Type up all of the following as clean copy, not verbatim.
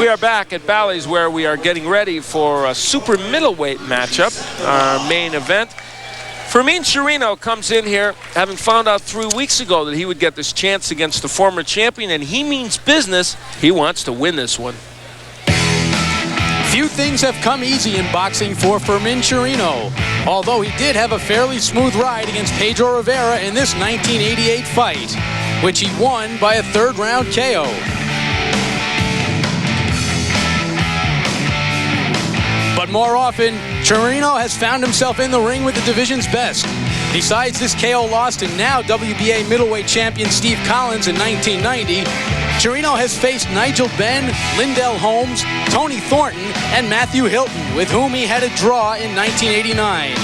We are back at Bally's where we are getting ready for a super middleweight matchup, our main event. Fermin Chirino comes in here having found out 3 weeks ago that he would get this chance against the former champion, and he means business. He wants to win this one. Few things have come easy in boxing for Fermin Chirino, although he did have a fairly smooth ride against Pedro Rivera in this 1988 fight, which he won by a third-round KO. But more often, Chirino has found himself in the ring with the division's best. Besides this KO loss to now WBA middleweight champion Steve Collins in 1990, Chirino has faced Nigel Benn, Lindell Holmes, Tony Thornton, and Matthew Hilton, with whom he had a draw in 1989.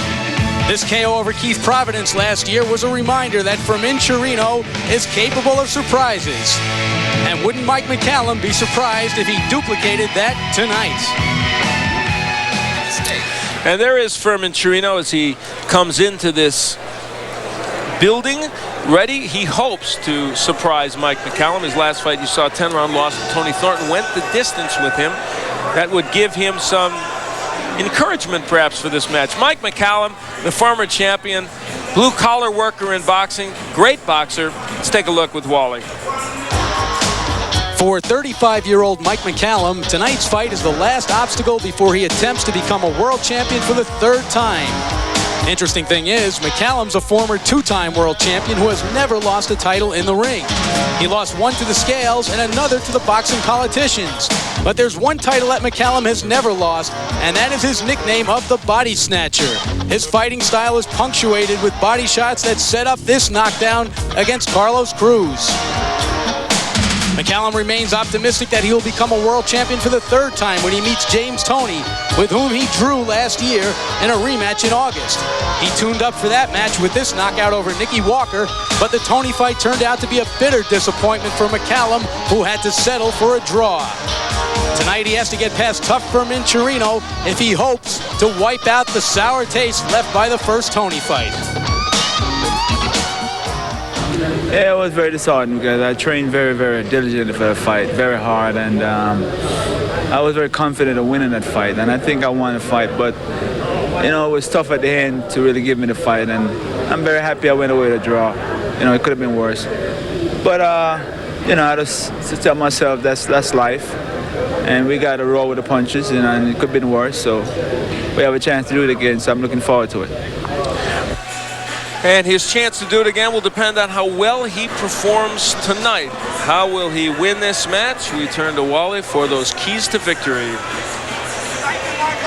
This KO over Keith Providence last year was a reminder that Fermin Chirino is capable of surprises. And wouldn't Mike McCallum be surprised if he duplicated that tonight? And there is Fermin Chirino as he comes into this building ready. He hopes to surprise Mike McCallum. His last fight, you saw a 10-round loss to Tony Thornton, went the distance with him. That would give him some encouragement perhaps for this match. Mike McCallum, the former champion, blue-collar worker in boxing, great boxer. Let's take a look with Wally. For 35-year-old Mike McCallum, tonight's fight is the last obstacle before he attempts to become a world champion for the third time. Interesting thing is, McCallum's a former two-time world champion who has never lost a title in the ring. He lost one to the scales and another to the boxing politicians. But there's one title that McCallum has never lost, and that is his nickname of the Body Snatcher. His fighting style is punctuated with body shots that set up this knockdown against Carlos Cruz. McCallum remains optimistic that he will become a world champion for the third time when he meets James Toney, with whom he drew last year in a rematch in August. He tuned up for that match with this knockout over Nicky Walker, but the Toney fight turned out to be a bitter disappointment for McCallum, who had to settle for a draw. Tonight he has to get past tough Fermin Chirino if he hopes to wipe out the sour taste left by the first Toney fight. Yeah, it was very disheartening because I trained very, very diligently for the fight, very hard, and I was very confident of winning that fight, and I think I won the fight, but you know, it was tough at the end to really give me the fight, and I'm very happy I went away with a draw. You know, it could have been worse, but you know, I just tell myself that's life, and we got to roll with the punches, you know, and it could have been worse, so we have a chance to do it again, so I'm looking forward to it. And his chance to do it again will depend on how well he performs tonight. How will he win this match? We turn to Wally for those keys to victory.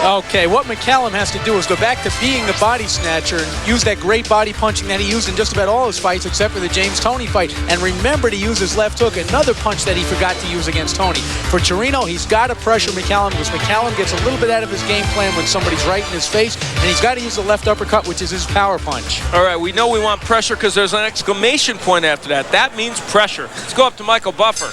Okay, what McCallum has to do is go back to being the body snatcher and use that great body punching that he used in just about all his fights except for the James Toney fight. And remember to use his left hook, another punch that he forgot to use against Toney. For Chirino, he's got to pressure McCallum because McCallum gets a little bit out of his game plan when somebody's right in his face, and he's got to use the left uppercut, which is his power punch. All right, we know we want pressure because there's an exclamation point after that. That means pressure. Let's go up to Michael Buffer.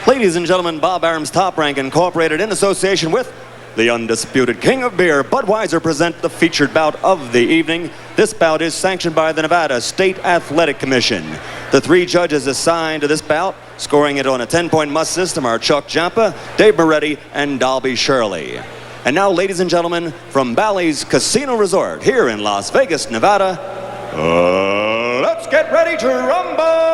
Ladies and gentlemen, Bob Arum's Top Rank Incorporated, in association with the undisputed king of beer, Budweiser, present the featured bout of the evening. This bout is sanctioned by the Nevada State Athletic Commission. The three judges assigned to this bout, scoring it on a 10-point must system, are Chuck Jampa, Dave Moretti, and Dalby Shirley. And now, ladies and gentlemen, from Bally's Casino Resort here in Las Vegas, Nevada, let's get ready to rumble!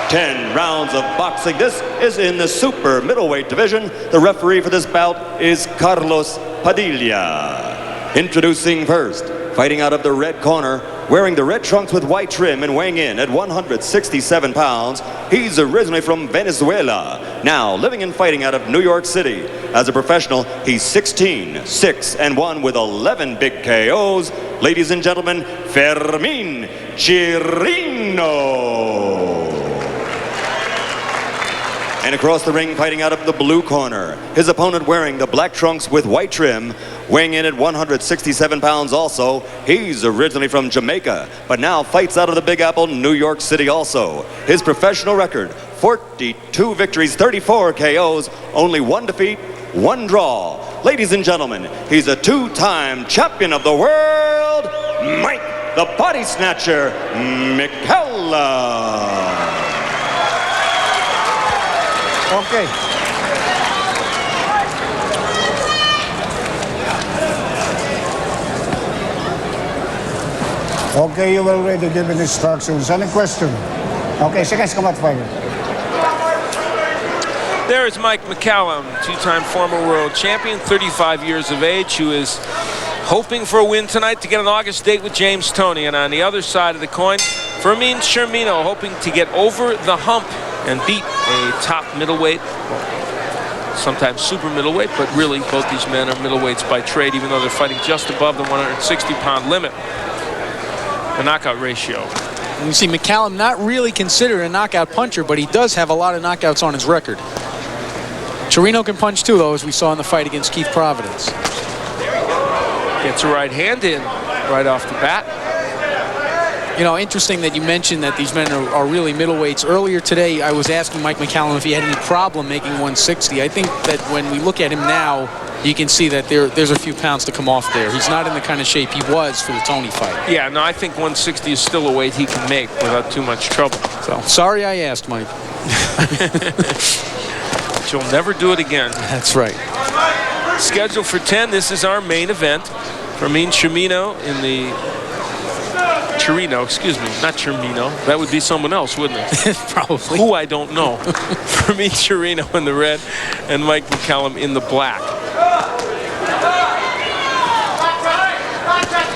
10 rounds of boxing. This is in the super middleweight division. The referee for this bout is Carlos Padilla. Introducing first, fighting out of the red corner, wearing the red trunks with white trim and weighing in at 167 pounds. He's originally from Venezuela, now living and fighting out of New York City. As a professional, he's 16, 6-1 with 11 big KOs. Ladies and gentlemen, Fermin Chirino. And across the ring, fighting out of the blue corner, his opponent wearing the black trunks with white trim, weighing in at 167 pounds also. He's originally from Jamaica, but now fights out of the Big Apple, New York City also. His professional record, 42 victories, 34 KOs, only one defeat, one draw. Ladies and gentlemen, he's a two-time champion of the world, Mike the Body Snatcher McCallum. Okay. Okay, you will ready to give instructions. Any question? Okay, seconds come out fighter. There is Mike McCallum, two-time former world champion, 35 years of age, who is hoping for a win tonight to get an August date with James Toney. And on the other side of the coin, Fermin Chirino hoping to get over the hump and beat a top middleweight, sometimes super middleweight, but really both these men are middleweights by trade, even though they're fighting just above the 160-pound limit. The knockout ratio. And you see McCallum not really considered a knockout puncher, but he does have a lot of knockouts on his record. Chirino can punch too, though, as we saw in the fight against Keith Providence. Gets a right hand in right off the bat. You know, interesting that you mentioned that these men are really middleweights. Earlier today, I was asking Mike McCallum if he had any problem making 160. I think that when we look at him now, you can see that there's a few pounds to come off there. He's not in the kind of shape he was for the Toney fight. Yeah, no, I think 160 is still a weight he can make without too much trouble. So, sorry I asked, Mike. But you'll never do it again. That's right. Scheduled for 10, this is our main event. Fermin Chirino in the... Chirino, excuse me, not Chirino. That would be someone else, wouldn't it? Probably. Who I don't know. Fermin Chirino in the red and Mike McCallum in the black.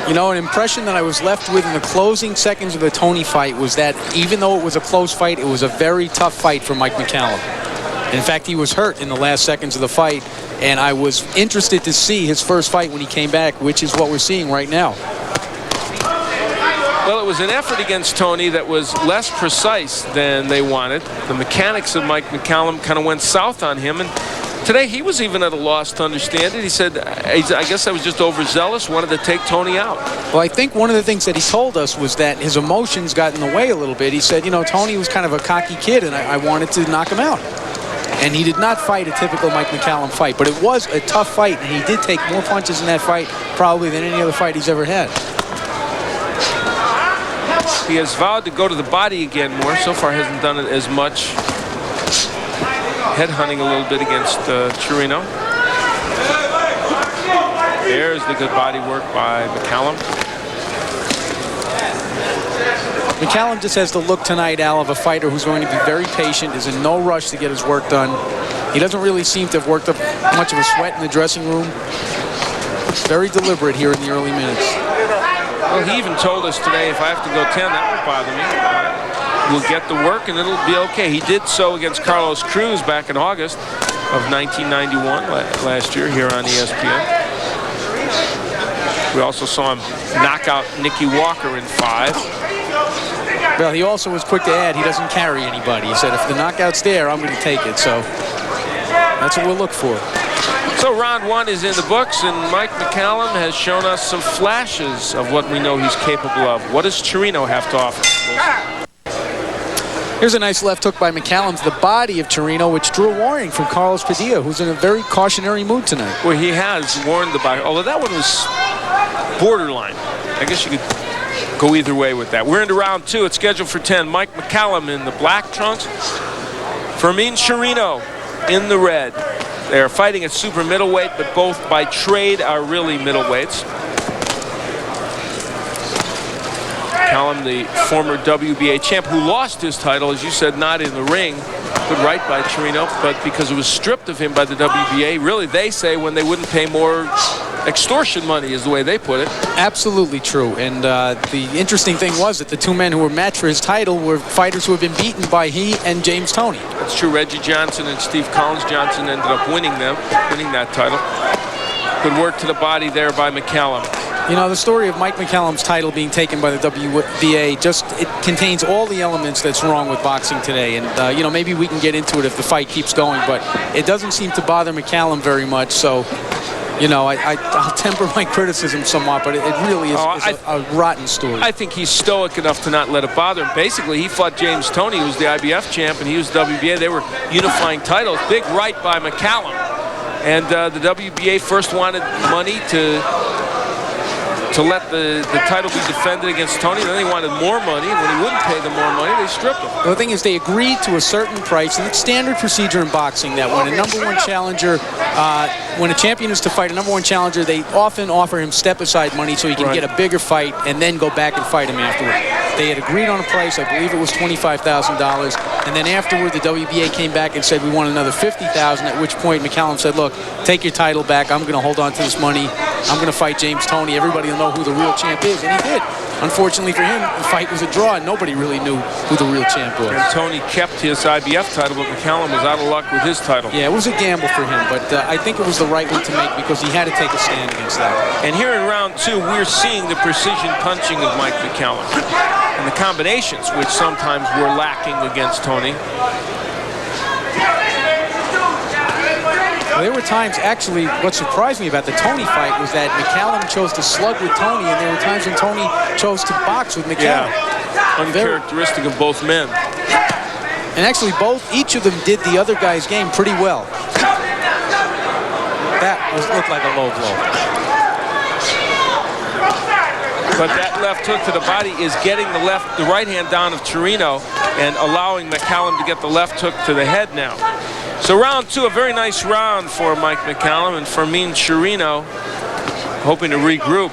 You know, an impression that I was left with in the closing seconds of the Toney fight was that even though it was a close fight, it was a very tough fight for Mike McCallum. In fact, he was hurt in the last seconds of the fight, and I was interested to see his first fight when he came back, which is what we're seeing right now. Well, it was an effort against Toney that was less precise than they wanted. The mechanics of Mike McCallum kind of went south on him, and today he was even at a loss to understand it. He said, I guess I was just overzealous, wanted to take Toney out. Well, I think one of the things that he told us was that his emotions got in the way a little bit. He said, you know, Toney was kind of a cocky kid, and I wanted to knock him out. And he did not fight a typical Mike McCallum fight, but it was a tough fight, and he did take more punches in that fight probably than any other fight he's ever had. He has vowed to go to the body again more. So far hasn't done it as much. Headhunting a little bit against Chirino. There's the good body work by McCallum. McCallum just has the look tonight, Al, of a fighter who's going to be very patient, is in no rush to get his work done. He doesn't really seem to have worked up much of a sweat in the dressing room. Very deliberate here in the early minutes. Well, he even told us today, if I have to go 10, that won't bother me. We'll get the work and it'll be okay. He did so against Carlos Cruz back in August of 1991, last year, here on ESPN. We also saw him knock out Nicky Walker in 5. Well, he also was quick to add he doesn't carry anybody. He said, if the knockout's there, I'm going to take it. So that's what we'll look for. So round 1 is in the books, and Mike McCallum has shown us some flashes of what we know he's capable of. What does Chirino have to offer? Here's a nice left hook by McCallum to the body of Chirino, which drew a warning from Carlos Padilla, who's in a very cautionary mood tonight. Well, he has warned the body, although that one was borderline. I guess you could go either way with that. We're into round 2. It's scheduled for 10. Mike McCallum in the black trunks. Fermin Chirino in the red. They are fighting at super middleweight, but both by trade are really middleweights. McCallum, the former WBA champ, who lost his title, as you said, not in the ring. Good right by Chirino, but because it was stripped of him by the WBA. Really, they say when they wouldn't pay more extortion money is the way they put it. Absolutely true. And the interesting thing was that the two men who were matched for his title were fighters who have been beaten by he and James Toney. That's true. Reggie Johnson and Steve Collins. Johnson ended up winning that title. Good work to the body there by McCallum. You know, the story of Mike McCallum's title being taken by the WBA, it contains all the elements that's wrong with boxing today. And, you know, maybe we can get into it if the fight keeps going, but it doesn't seem to bother McCallum very much. So, you know, I'll temper my criticism somewhat, but it really is a rotten story. I think he's stoic enough to not let it bother him. Basically, he fought James Toney, who was the IBF champ, and he was WBA. They were unifying titles. Big right by McCallum. And the WBA first wanted money to to let the title be defended against Tony. Then they wanted more money, and when he wouldn't pay them more money, they stripped him. The thing is, they agreed to a certain price, and it's standard procedure in boxing that when a #1 challenger, when a champion is to fight a #1 challenger, they often offer him step-aside money so he can get a bigger fight and then go back and fight him afterward. They had agreed on a price, I believe it was $25,000, and then afterward the WBA came back and said we want another $50,000, at which point McCallum said, look, take your title back, I'm going to hold on to this money, I'm going to fight James Toney, everybody will know who the real champ is, and he did. Unfortunately for him, the fight was a draw, and nobody really knew who the real champ was. And Toney kept his IBF title, but McCallum was out of luck with his title. Yeah, it was a gamble for him, but I think it was the right one to make because he had to take a stand against that. And here in round 2, we're seeing the precision punching of Mike McCallum and the combinations, which sometimes were lacking against Toney. Well, there were times, actually, what surprised me about the Toney fight was that McCallum chose to slug with Toney, and there were times when Toney chose to box with McCallum. Yeah, uncharacteristic of both men. And actually, each of them did the other guy's game pretty well. That looked like a low blow. But that left hook to the body is getting the right hand down of Chirino and allowing McCallum to get the left hook to the head now. So round 2, a very nice round for Mike McCallum, and Fermin Chirino hoping to regroup.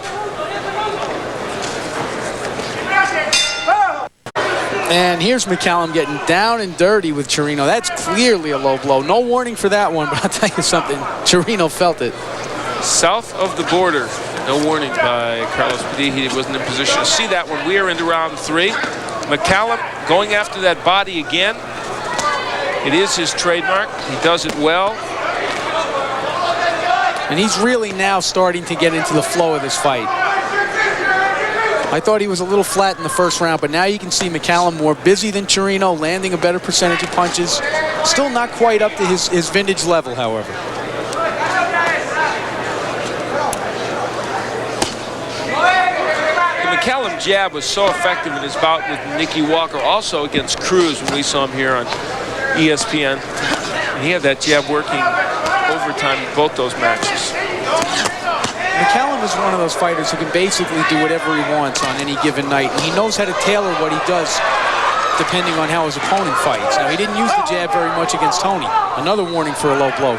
And here's McCallum getting down and dirty with Chirino. That's clearly a low blow. No warning for that one, but I'll tell you something, Chirino felt it. South of the border. No warning by Carlos Padilla. He wasn't in position to see that one. We are into round 3. McCallum going after that body again. It is his trademark. He does it well. And he's really now starting to get into the flow of this fight. I thought he was a little flat in the first round, but now you can see McCallum more busy than Chirino, landing a better percentage of punches. Still not quite up to his vintage level, however. McCallum jab was so effective in his bout with Nicky Walker, also against Cruz when we saw him here on ESPN. And he had that jab working overtime in both those matches. McCallum is one of those fighters who can basically do whatever he wants on any given night, and he knows how to tailor what he does depending on how his opponent fights. Now, he didn't use the jab very much against Toney. Another warning for a low blow.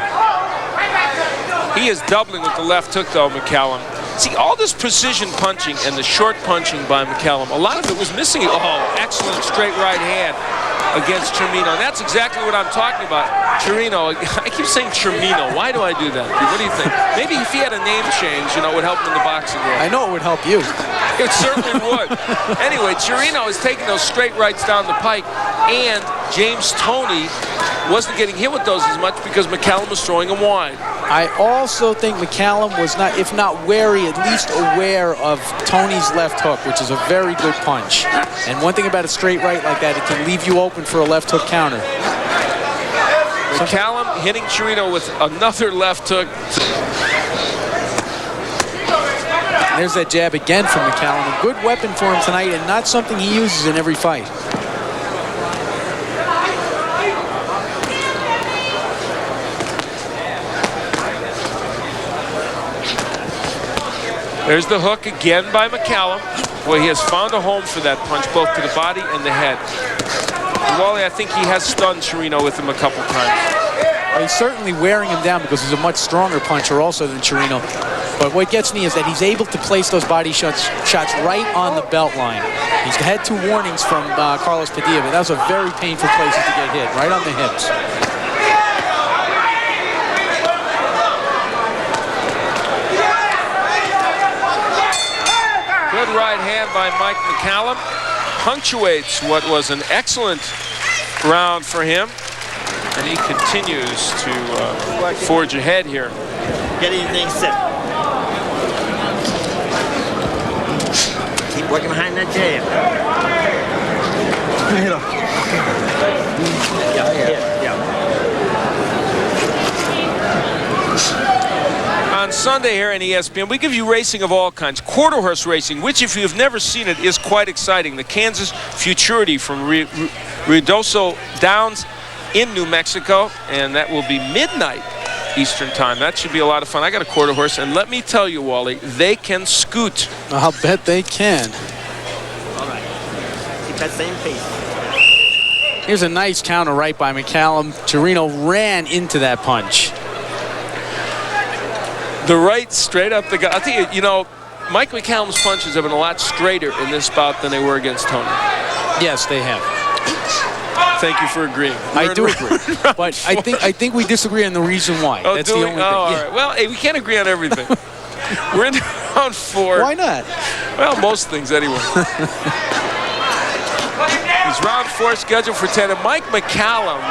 He is doubling with the left hook, though, McCallum. See, all this precision punching and the short punching by McCallum, a lot of it was missing. Oh, excellent straight right hand against Chirino. And that's exactly what I'm talking about. Chirino, I keep saying Chirino. Why do I do that? What do you think? Maybe if he had a name change, you know, it would help him in the boxing world. I know it would help you. It certainly would. Anyway, Chirino is taking those straight rights down the pike, and James Toney wasn't getting hit with those as much because McCallum was throwing him wide. I also think McCallum was not, if not wary, at least aware of Toney's left hook, which is a very good punch. And one thing about a straight right like that, it can leave you open for a left hook counter. McCallum hitting Chirino with another left hook. There's that jab again from McCallum. A good weapon for him tonight, and not something he uses in every fight. There's the hook again by McCallum. Well, he has found a home for that punch, both to the body and the head. And Wally, I think he has stunned Chirino with him a couple times. Well, he's certainly wearing him down because he's a much stronger puncher also than Chirino. But what gets me is that he's able to place those body shots right on the belt line. He's had 2 warnings from Carlos Padilla, but that was a very painful place to get hit, right on the hips. Good right hand by Mike McCallum. Punctuates what was an excellent round for him. And he continues to forge ahead here. Get anything set. Keep working behind that jab. On Sunday here on ESPN, we give you racing of all kinds. Quarter horse racing, which if you've never seen it, is quite exciting. The Kansas Futurity from Ruidoso Downs in New Mexico, and that will be midnight Eastern time. That should be a lot of fun. I got a quarter horse, and let me tell you, Wally, they can scoot. I'll bet they can. All right. Keep that same pace. Here's a nice counter right by McCallum. Chirino ran into that punch. The right straight up the gut. I think, you know, Mike McCallum's punches have been a lot straighter in this bout than they were against Tony. Yes, they have. Thank you for agreeing. I do agree, but I think we disagree on the reason why. Oh, that's the only thing. all right. Well, hey, we can't agree on everything. We're in round 4. Why not? Well, most things anyway. It's round 4 scheduled for 10. And Mike McCallum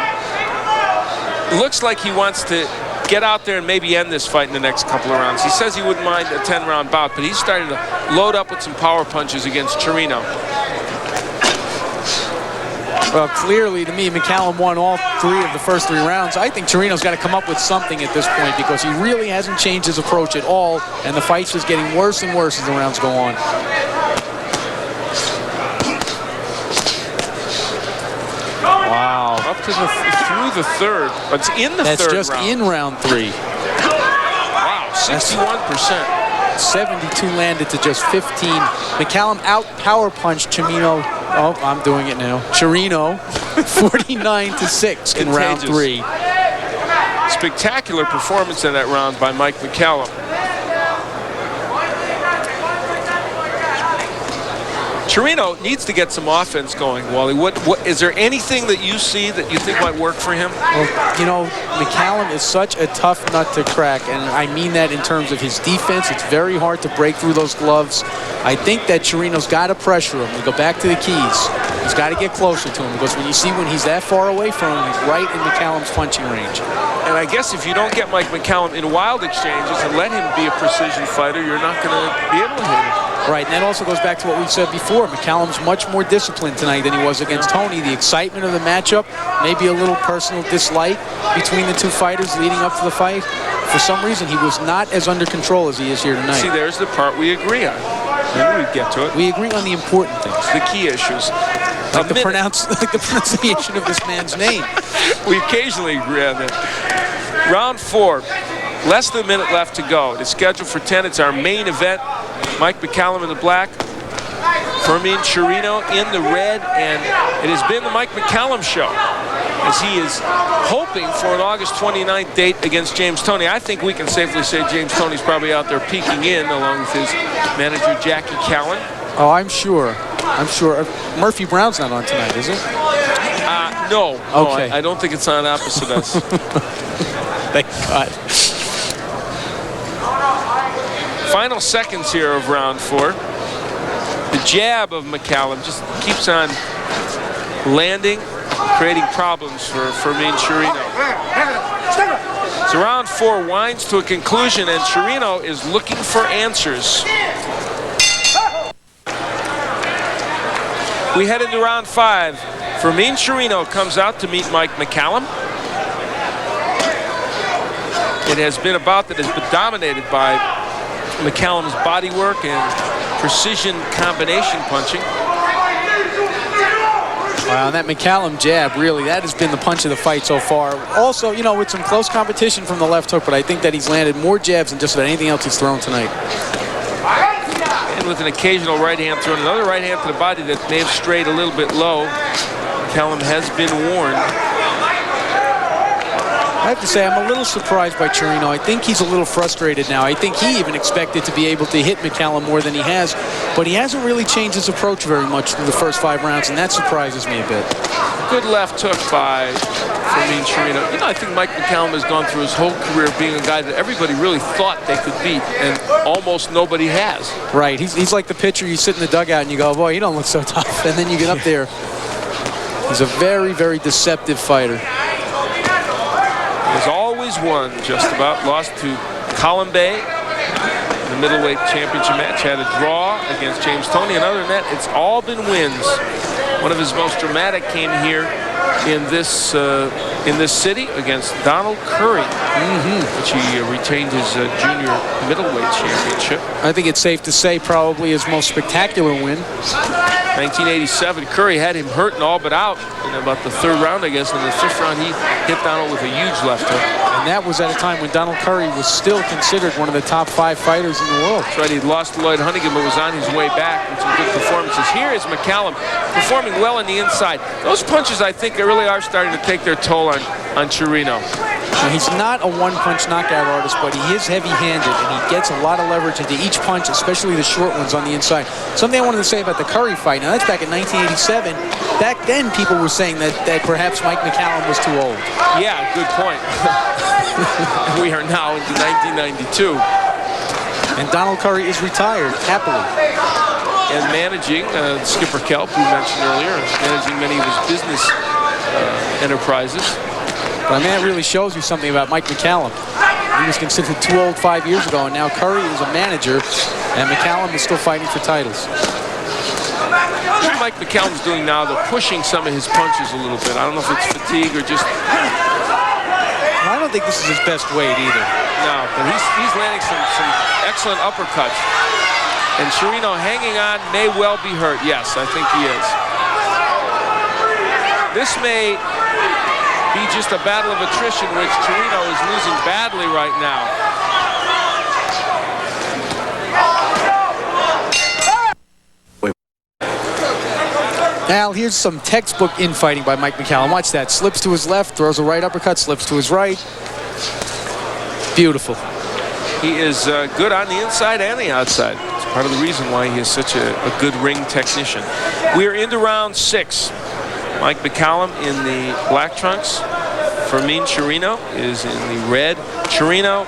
looks like he wants to get out there and maybe end this fight in the next couple of rounds. He says he wouldn't mind a 10-round bout, but he's starting to load up with some power punches against Chirino. Well, clearly, to me, McCallum won all 3 of the first 3 rounds. I think Chirino's got to come up with something at this point because he really hasn't changed his approach at all, and the fight's just getting worse and worse as the rounds go on. Wow. Up to through the third, but it's in the That's third just round. in round 3. Wow, 61%. 72 landed to just 15. McCallum out power punched Chirino. Oh, I'm doing it now. Chirino, 49-6 in round 3. Spectacular performance in that round by Mike McCallum. Chirino needs to get some offense going, Wally. What is there anything that you see that you think might work for him? Well, you know, McCallum is such a tough nut to crack, and I mean that in terms of his defense. It's very hard to break through those gloves. I think that Chirino's got to pressure him. We go back to the keys. He's got to get closer to him because when he's that far away from him, he's right in McCallum's punching range. And I guess if you don't get Mike McCallum in wild exchanges and let him be a precision fighter, you're not going to be able to hit him. Right, and that also goes back to what we said before. McCallum's much more disciplined tonight than he was against Tony. The excitement of the matchup, maybe a little personal dislike between the two fighters leading up to the fight. For some reason, he was not as under control as he is here tonight. See, there's the part we agree on. Maybe we'd get to it. We agree on the important things. The key issues. Like the pronunciation of this man's name. We occasionally agree on that. Round 4. Less than a minute left to go. It's scheduled for 10. It's our main event. Mike McCallum in the black, Fermin Chirino in the red, and it has been the Mike McCallum show as he is hoping for an August 29th date against James Toney. I think we can safely say James Toney's probably out there peeking in along with his manager Jackie Cowan. Oh, I'm sure. I'm sure. Murphy Brown's not on tonight, is it? No. Okay. No, I don't think it's on opposite us. Thank God. Final seconds here of round 4. The jab of McCallum just keeps on landing, creating problems for Fermin Chirino. So round 4 winds to a conclusion, and Chirino is looking for answers. We head into round 5. Fermin Chirino comes out to meet Mike McCallum. It has been a bout that has been dominated by McCallum's body work and precision combination punching. Wow, that McCallum jab, really, that has been the punch of the fight so far. Also, you know, with some close competition from the left hook, but I think that he's landed more jabs than just about anything else he's thrown tonight. And with an occasional right hand thrown, another right hand to the body that may have strayed a little bit low. McCallum has been warned. I have to say, I'm a little surprised by Chirino. I think he's a little frustrated now. I think he even expected to be able to hit McCallum more than he has, but he hasn't really changed his approach very much through the first 5 rounds, and that surprises me a bit. Good left hook by Fermin Chirino. You know, I think Mike McCallum has gone through his whole career being a guy that everybody really thought they could beat, and almost nobody has. Right, he's like the pitcher. You sit in the dugout and you go, boy, you don't look so tough, and then you get up there. He's a very, very deceptive fighter. Has always won just about. Lost to Colin Bay in the middleweight championship match. Had a draw against James Toney. And other than that, it's all been wins. One of his most dramatic came here in this city against Donald Curry, which he retained his junior middleweight championship. I think it's safe to say probably his most spectacular win. 1987, Curry had him hurt and all but out in about the 3rd round, I guess. In the 5th round, he hit Donald with a huge left hook. And that was at a time when Donald Curry was still considered one of the top 5 fighters in the world. That's right, he'd lost to Lloyd Hunnigan, but was on his way back with some good performances. Here is McCallum performing well on the inside. Those punches, I think, really are starting to take their toll on Chirino. Now, he's not a one-punch knockout artist, but he is heavy-handed, and he gets a lot of leverage into each punch, especially the short ones on the inside. Something I wanted to say about the Curry fight, now that's back in 1987. Back then, people were saying that perhaps Mike McCallum was too old. Yeah, good point. We are now into 1992. And Donald Curry is retired, happily. And managing Skipper Kelp, who we mentioned earlier, managing many of his business enterprises. But I mean, that really shows you something about Mike McCallum. He was considered too old 5 years ago, and now Curry is a manager, and McCallum is still fighting for titles. What Mike McCallum's doing now, they're pushing some of his punches a little bit. I don't know if it's fatigue or just... Well, I don't think this is his best weight either. No, but he's landing some excellent uppercuts. And Chirino hanging on, may well be hurt. Yes, I think he is. This may be just a battle of attrition, which Chirino is losing badly right now. Now, here's some textbook infighting by Mike McCallum. Watch that. Slips to his left, throws a right uppercut, slips to his right. Beautiful. He is good on the inside and the outside. It's part of the reason why he is such a good ring technician. We are into round 6. Mike McCallum in the black trunks. Fermin Chirino is in the red. Chirino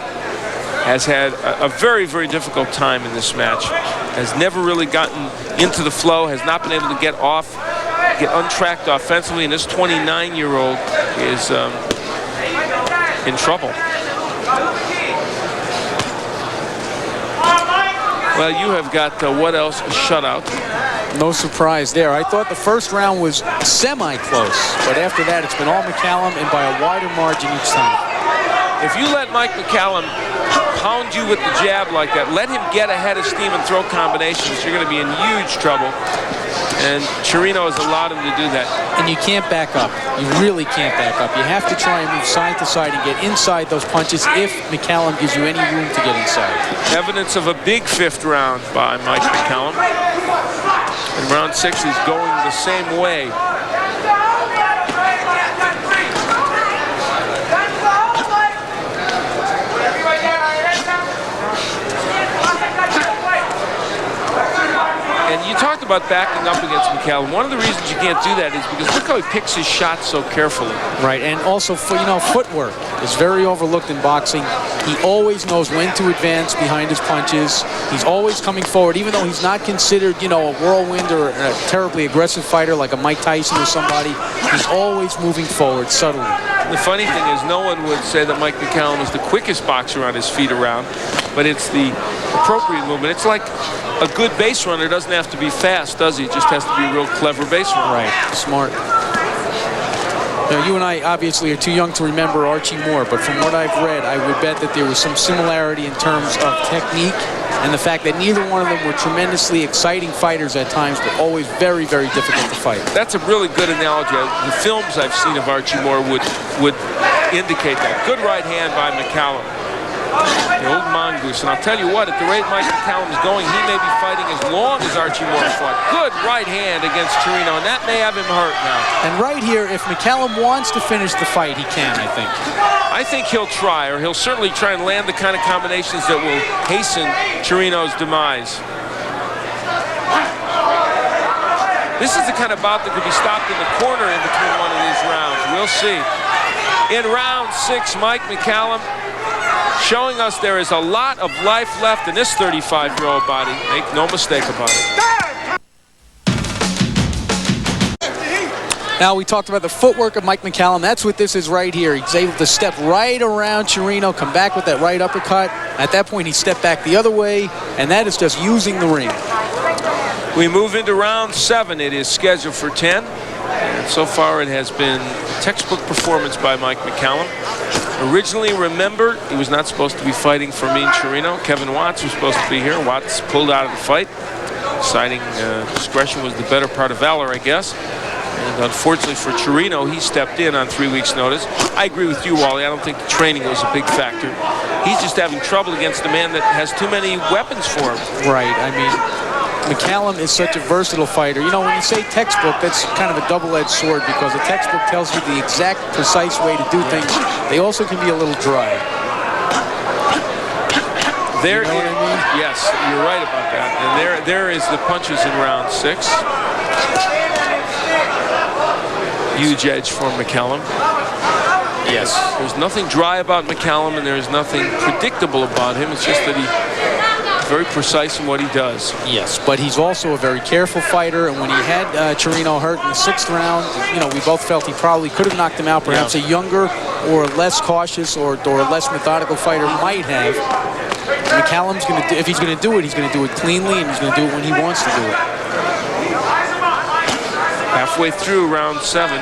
has had a very, very difficult time in this match. Has never really gotten into the flow, has not been able to get untracked offensively, and this 29-year-old is in trouble. Well, you have got, what else? A shutout. No surprise there. I thought the first round was semi-close, but after that, it's been all McCallum and by a wider margin each time. If you let Mike McCallum pound you with the jab like that, let him get ahead of steam and throw combinations, you're going to be in huge trouble. And Chirino has allowed him to do that. And you can't back up. You really can't back up. You have to try and move side to side and get inside those punches if McCallum gives you any room to get inside. Evidence of a big 5th round by Mike McCallum. And round 6 is going the same way. And you talked about backing up against McCallum. One of the reasons you can't do that is because look how he picks his shots so carefully. Right, and also, footwork is very overlooked in boxing. He always knows when to advance behind his punches. He's always coming forward, even though he's not considered, a whirlwind or a terribly aggressive fighter like a Mike Tyson or somebody. He's always moving forward subtly. The funny thing is no one would say that Mike McCallum is the quickest boxer on his feet around, but it's the appropriate movement. It's like a good base runner doesn't have to be fast, does he? It just has to be a real clever base runner. Right, smart. Now, you and I obviously are too young to remember Archie Moore, but from what I've read, I would bet that there was some similarity in terms of technique and the fact that neither one of them were tremendously exciting fighters at times, but always very, very difficult to fight. That's a really good analogy. The films I've seen of Archie Moore would indicate that. Good right hand by McCallum. The old mongoose. And I'll tell you what, at the rate Mike McCallum is going, he may be fighting as long as Archie Moore fought. Good right hand against Chirino, and that may have him hurt now. And right here, if McCallum wants to finish the fight, he can, I think. I think he'll try, or he'll certainly try and land the kind of combinations that will hasten Chirino's demise. This is the kind of bout that could be stopped in the corner in between one of these rounds. We'll see. In round 6, Mike McCallum showing us there is a lot of life left in this 35-year-old body. Make no mistake about it. Now, we talked about the footwork of Mike McCallum. That's what this is right here. He's able to step right around Chirino, come back with that right uppercut. At that point, he stepped back the other way, and that is just using the ring. We move into round 7. It is scheduled for 10. And so far, it has been a textbook performance by Mike McCallum. Originally, remember, he was not supposed to be fighting Fermin Chirino. Kevin Watts was supposed to be here. Watts pulled out of the fight. Deciding discretion was the better part of valor, I guess. And unfortunately for Chirino, he stepped in on 3 weeks' notice. I agree with you, Wally. I don't think the training was a big factor. He's just having trouble against a man that has too many weapons for him. Right. I mean, McCallum is such a versatile fighter. You know, when you say textbook, that's kind of a double-edged sword, because a textbook tells you the exact, precise way to do things. They also can be a little dry. There, you know what I mean? Yes, you're right about that. And there is the punches in round 6. Huge edge for McCallum. Yes. There's nothing dry about McCallum, and there's nothing predictable about him. It's just that he's very precise in what he does. Yes, but he's also a very careful fighter, and when he had Chirino hurt in the 6th round, you know, we both felt he probably could have knocked him out. Perhaps a younger or less cautious or less methodical fighter might have. McCallum's going to, if he's going to do it, he's going to do it cleanly, and he's going to do it when he wants to do it. Halfway through round 7.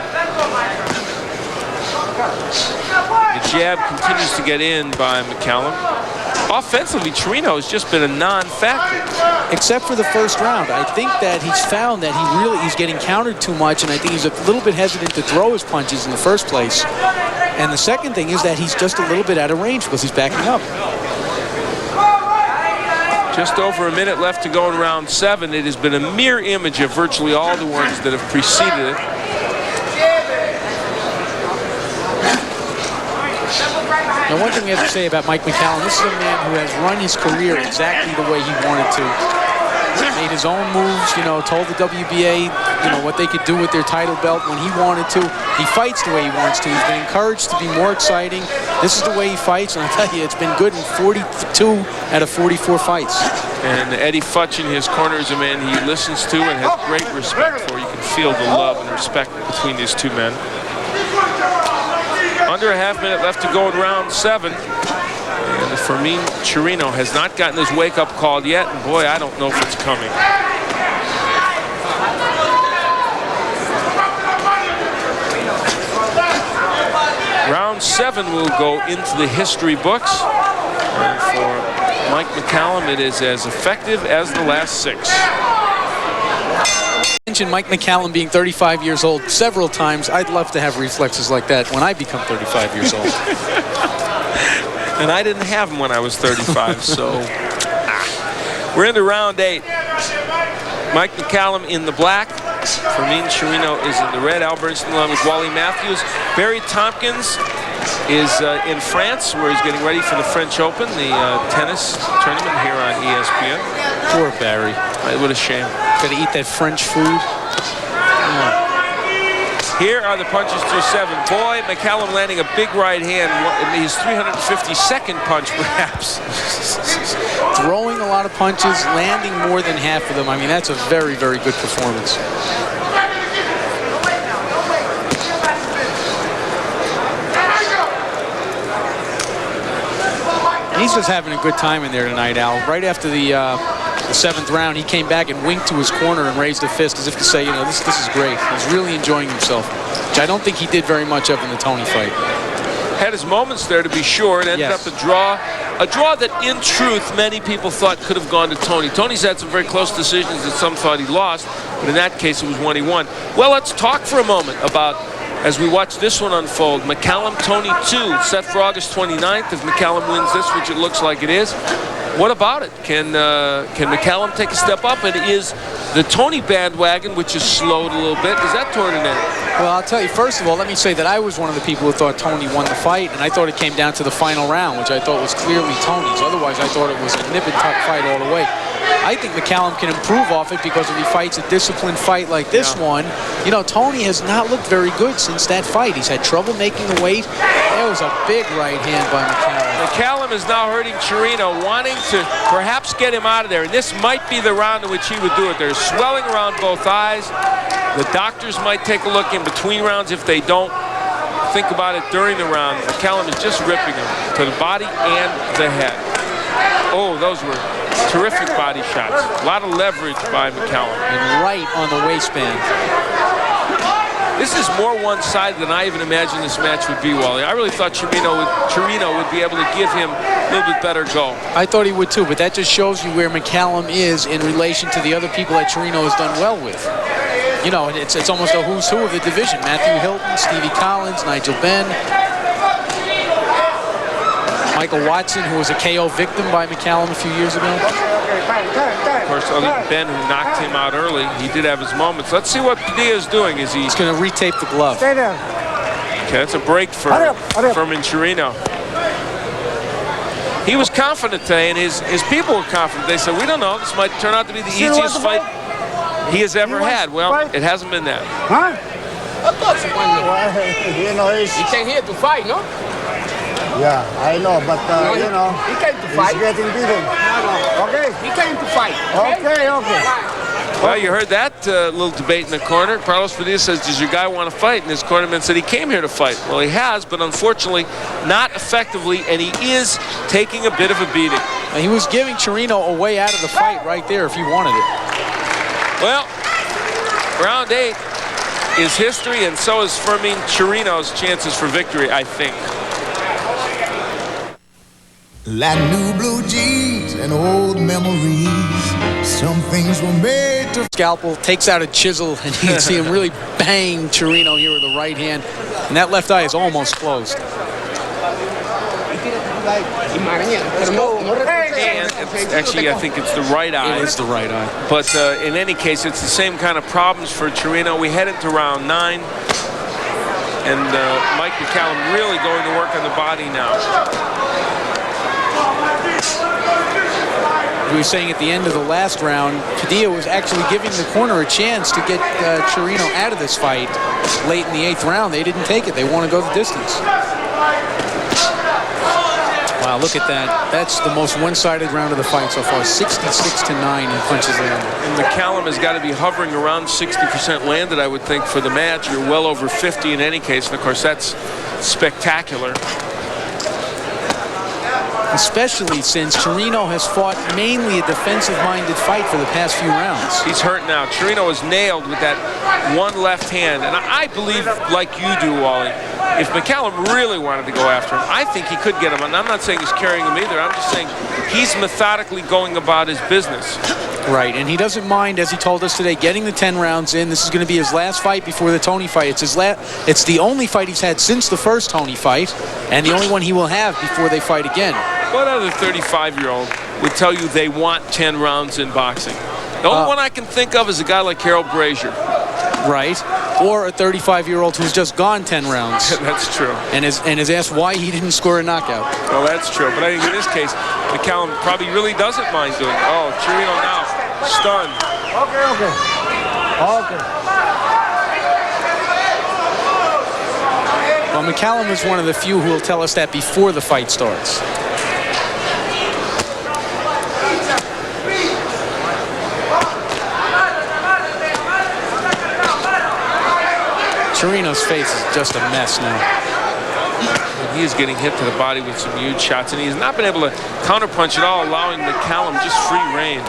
The jab continues to get in by McCallum. Offensively, Chirino has just been a non-factor. Except for the 1st round. I think that he's found that he's getting countered too much, and I think he's a little bit hesitant to throw his punches in the first place. And the second thing is that he's just a little bit out of range because he's backing up. Just over a minute left to go in round 7. It has been a mirror image of virtually all the ones that have preceded it. Now, one thing we have to say about Mike McCallum, this is a man who has run his career exactly the way he wanted to. Made his own moves, you know, told the WBA, you know, what they could do with their title belt when he wanted to. He fights the way he wants to. He's been encouraged to be more exciting. This is the way he fights, and I tell you, it's been good in 42 out of 44 fights. And Eddie Futch in his corner is a man he listens to and has great respect for. You can feel the love and respect between these two men. Under a half minute left to go in round 7. And Fermin Chirino has not gotten his wake-up call yet, and boy, I don't know if it's coming. Round 7 will go into the history books. And for Mike McCallum, it is as effective as the last 6. Mentioned Mike McCallum being 35 years old several times. I'd love to have reflexes like that when I become 35 years old. And I didn't have them when I was 35, so. We're into round 8. Mike McCallum in the black. Fermin Chirino is in the red. Al Bernstein along with Wally Matthews. Barry Tompkins is in France, where he's getting ready for the French Open, the tennis tournament here on ESPN. Poor Barry. What a shame. Gotta eat that French food. Here are the punches through 7. Boy, McCallum landing a big right hand. His 352nd punch, perhaps. Throwing a lot of punches, landing more than half of them. I mean, that's a very, very good performance. He's just having a good time in there tonight, Al. Right after the 7th round, he came back and winked to his corner and raised a fist as if to say, you know, this is great. He's really enjoying himself, which I don't think he did very much of in the Tony fight. Had his moments there, to be sure. It ended up a draw that, in truth, many people thought could have gone to Tony. Tony's had some very close decisions that some thought he lost, but in that case, it was one he won. Well, let's talk for a moment about, as we watch this one unfold, McCallum, Tony 2, set for August 29th. If McCallum wins this, which it looks like it is, what about it? Can McCallum take a step up? And is the Tony bandwagon, which has slowed a little bit, is that toward an end? Well, I'll tell you, first of all, let me say that I was one of the people who thought Tony won the fight, and I thought it came down to the final round, which I thought was clearly Tony's. Otherwise, I thought it was a nip-and-tuck fight all the way. I think McCallum can improve off it because if he fights a disciplined fight like this one, you know, Tony has not looked very good since that fight. He's had trouble making the weight. There was a big right hand by McCallum. McCallum is now hurting Chirino, wanting to perhaps get him out of there. And this might be the round in which he would do it. There's swelling around both eyes. The doctors might take a look in between rounds. If they don't think about it during the round, McCallum is just ripping him to the body and the head. Oh, those were terrific body shots. A lot of leverage by McCallum. And right on the waistband. This is more one-sided than I even imagined this match would be, Wally. I really thought Chirino would be able to give him a little bit better go. I thought he would too, but that just shows you where McCallum is in relation to the other people that Chirino has done well with. You know, it's almost a who's who of the division. Matthew Hilton, Stevie Collins, Nigel Benn, Michael Watson, who was a KO victim by McCallum a few years ago. Of course, other than Ben, who knocked him out early, he did have his moments. Let's see what Padilla is doing. He's going to retape the glove. Stay there. Okay, that's a break for Fermin Chirino. He was confident today, and his people were confident. They said, we don't know, this might turn out to be the easiest fight he has ever had. Well, it hasn't been that. Huh? You know, he came here to fight, no? Yeah, I know, but you know, he came to fight. He's getting beaten. Okay. He came to fight. Okay. Well, you heard that little debate in the corner. Carlos Padilla says, does your guy want to fight? And his cornerman said he came here to fight. Well, he has, but unfortunately not effectively, and he is taking a bit of a beating. And he was giving Chirino a way out of the fight right there if he wanted it. Well, round 8 is history, and so is Fermin Chirino's chances for victory, I think. Like new blue jeans and old memories, some things were made to... Scalpel takes out a chisel, and you can see him really bang Chirino here with the right hand. And that left eye is almost closed. And actually, I think it's the right eye. It is the right eye. But in any case, it's the same kind of problems for Chirino. We head into round 9. And Mike McCallum really going to work on the body now. We were saying at the end of the last round, Padilla was actually giving the corner a chance to get Chirino out of this fight late in the 8th round. They didn't take it. They want to go the distance. Wow, look at that. That's the most one-sided round of the fight so far. 66-9 in punches landed. And McCallum has got to be hovering around 60% landed, I would think, for the match. You're well over 50 in any case. And, of course, that's spectacular. Especially since Chirino has fought mainly a defensive-minded fight for the past few rounds. He's hurt now. Chirino is nailed with that one left hand. And I believe, like you do, Wally, if McCallum really wanted to go after him, I think he could get him. And I'm not saying he's carrying him either. I'm just saying he's methodically going about his business. Right, and he doesn't mind, as he told us today, getting the 10 rounds in. This is going to be his last fight before the Tony fight. It's the only fight he's had since the first Tony fight, and the only one he will have before they fight again. What other 35-year-old would tell you they want 10 rounds in boxing? The only one I can think of is a guy like Harold Brazier. Right, or a 35-year-old who's just gone 10 rounds. That's true. And is asked why he didn't score a knockout. Well, that's true. But I think in this case, McCallum probably really doesn't mind doing it. Oh, Chirino now stunned. Okay. Well, McCallum is one of the few who will tell us that before the fight starts. Chirino's face is just a mess now. He is getting hit to the body with some huge shots, and he's not been able to counterpunch at all, allowing McCallum just free reign.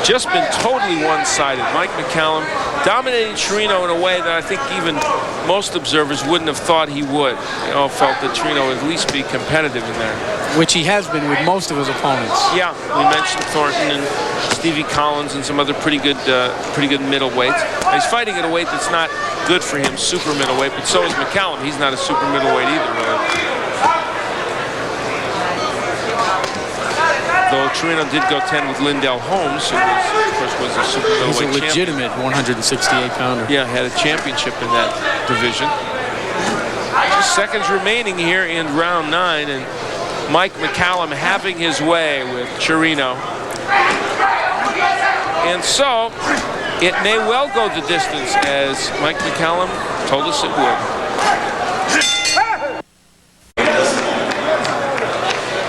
Just been totally one-sided. Mike McCallum dominating Chirino in a way that I think even most observers wouldn't have thought he would. They all felt that Chirino would at least be competitive in there. Which he has been with most of his opponents. Yeah, we mentioned Thornton and Stevie Collins and some other pretty good middleweights. He's fighting at a weight that's not good for him, super middleweight, but so is McCallum. He's not a super middleweight either, really. Though Chirino did go 10 with Lindell Holmes, who of course was a super middleweight champion. He's a legitimate 168-pounder. Yeah, had a championship in that division. Just seconds remaining here in round 9, and Mike McCallum having his way with Chirino. And so, it may well go the distance, as Mike McCallum told us it would.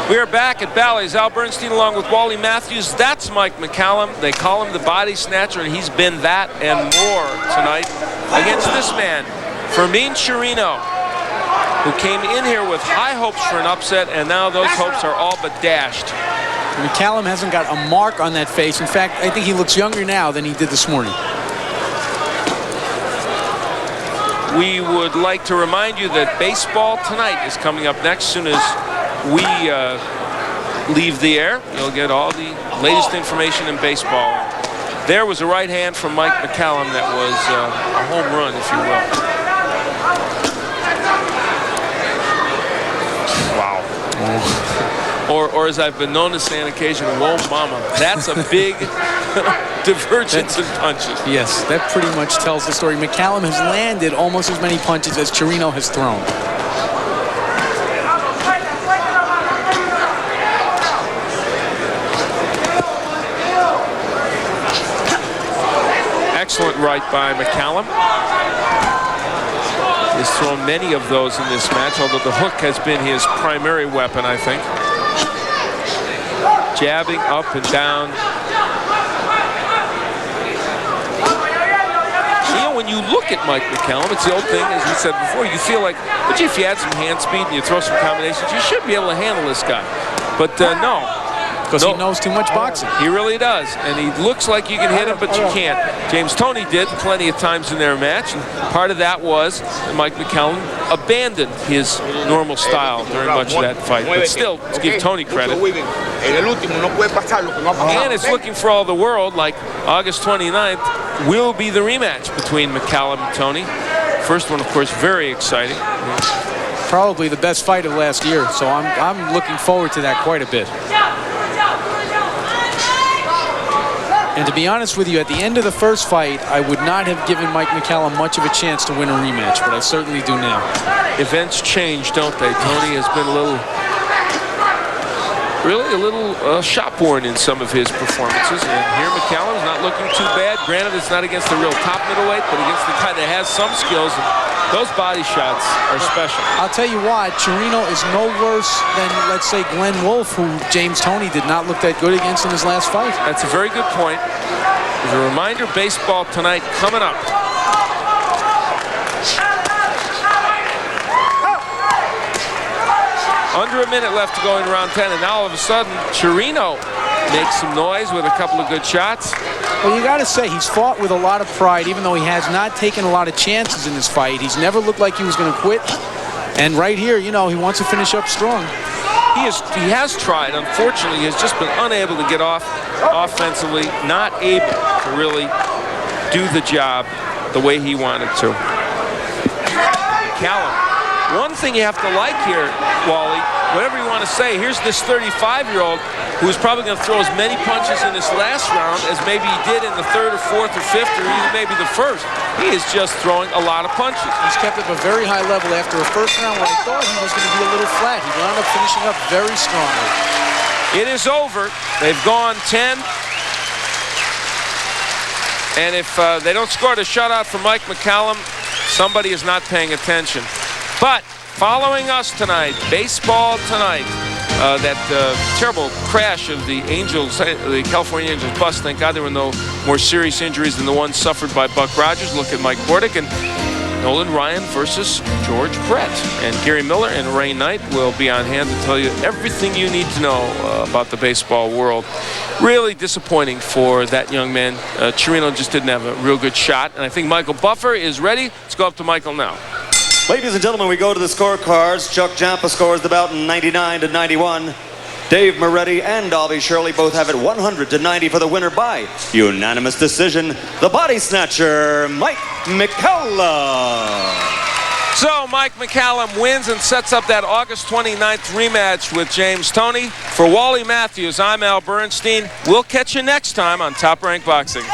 We are back at Bally's. Al Bernstein along with Wally Matthews. That's Mike McCallum. They call him the body snatcher, and he's been that and more tonight against this man, Fermin Chirino. who came in here with high hopes for an upset, and now those hopes are all but dashed. McCallum hasn't got a mark on that face. In fact, I think he looks younger now than he did this morning. We would like to remind you that baseball tonight is coming up next. As soon as we leave the air, you'll get all the latest information in baseball. There was a right hand from Mike McCallum that was a home run, if you will. Wow. Or as I've been known to say on occasion, whoa mama. That's a big divergence in punches. Yes, that pretty much tells the story. McCallum has landed almost as many punches as Chirino has thrown. Excellent right by McCallum. He's thrown many of those in this match, although the hook has been his primary weapon, I think. Jabbing up and down. You know, when you look at Mike McCallum, it's the old thing, as we said before, you feel like, but if you add some hand speed and you throw some combinations, you should be able to handle this guy. But no. Because he knows too much boxing. He really does. And he looks like you can hit him, but you can't. James Toney did plenty of times in their match. And part of that was that Mike McCallum abandoned his normal style during much of that fight. But still, let's give Toney credit. And it's looking for all the world like August 29th will be the rematch between McCallum and Toney. First one, of course, very exciting. Probably the best fight of last year. So I'm looking forward to that quite a bit. And to be honest with you, at the end of the first fight, I would not have given Mike McCallum much of a chance to win a rematch, but I certainly do now. Events change, don't they? Toney has been a little shop-worn in some of his performances. And here McCallum's not looking too bad. Granted, it's not against the real top middleweight, but against the guy that has some skills. And those body shots are special. I'll tell you why. Chirino is no worse than, let's say, Glenn Wolfe, who James Toney did not look that good against in his last fight. That's a very good point. As a reminder, baseball tonight coming up. Under a minute left to go in round 10, and now all of a sudden, Chirino makes some noise with a couple of good shots. Well, you got to say, he's fought with a lot of pride, even though he has not taken a lot of chances in this fight. He's never looked like he was going to quit. And right here, you know, he wants to finish up strong. He has tried. Unfortunately, he has just been unable to get off offensively, not able to really do the job the way he wanted to. McCallum. One thing you have to like here, Wally, whatever you want to say, here's this 35-year-old who's probably going to throw as many punches in this last round as maybe he did in the third or fourth or fifth or even maybe the first. He is just throwing a lot of punches. He's kept up a very high level after a first round where I thought he was going to be a little flat. He wound up finishing up very strongly. It is over. They've gone 10. And if they don't score a shutout from Mike McCallum, somebody is not paying attention. But following us tonight, baseball tonight, that terrible crash of the Angels, the California Angels bus. Thank God there were no more serious injuries than the ones suffered by Buck Rogers. Look at Mike Bordick and Nolan Ryan versus George Brett. And Gary Miller and Ray Knight will be on hand to tell you everything you need to know about the baseball world. Really disappointing for that young man. Chirino just didn't have a real good shot. And I think Michael Buffer is ready. Let's go up to Michael now. Ladies and gentlemen, we go to the scorecards. Chuck Jampa scores the bout 99-91. Dave Moretti and Dobby Shirley both have it 100-90 for the winner by unanimous decision. The body snatcher, Mike McCallum. So Mike McCallum wins and sets up that August 29th rematch with James Toney. For Wally Matthews, I'm Al Bernstein. We'll catch you next time on Top Rank Boxing.